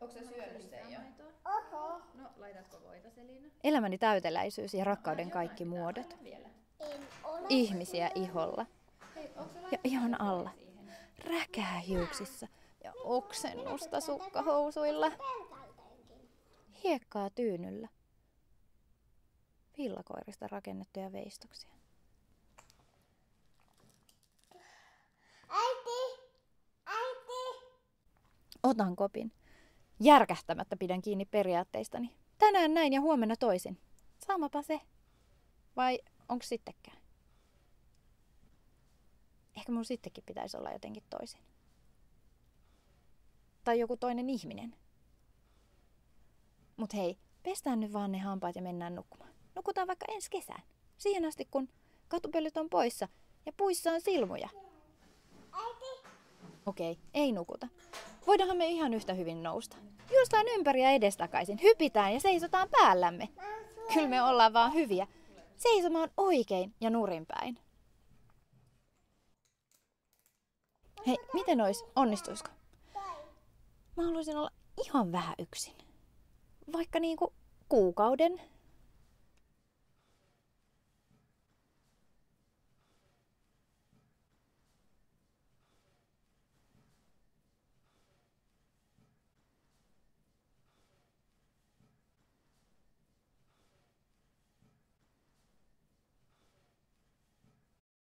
Onko sä syönyt sen jo? No, laitatko voita, Selina? Elämäni täyteläisyys ja rakkauden kaikki muodot. Ihmisiä iholla ja ihon alla. Räkää hiuksissa ja oksennusta sukkahousuilla. Hiekkaa tyynyllä. Villakoirista rakennettuja veistoksia. Otan kopin. Järkähtämättä pidän kiinni periaatteistani. Tänään näin ja huomenna toisin. Saamapa se. Vai onko sittenkään? Ehkä mun sittenkin pitäisi olla jotenkin toisin. Tai joku toinen ihminen. Mut hei, pestään nyt vaan ne hampaat ja mennään nukkumaan. Nukutaan vaikka ensi kesään. Siihen asti kun katupölyt on poissa ja puissa on silmuja. Okei, ei nukuta. Voidaanhan me ihan yhtä hyvin nousta. Juostaan ympäri ja edestakaisin, hypitään ja seisotaan päällämme. Kyllä me ollaan vaan hyviä. Seisomaan oikein ja nurinpäin. Hei, miten ois? Onnistuisiko? Mä haluaisin olla ihan vähän yksin. Vaikka niinku kuukauden.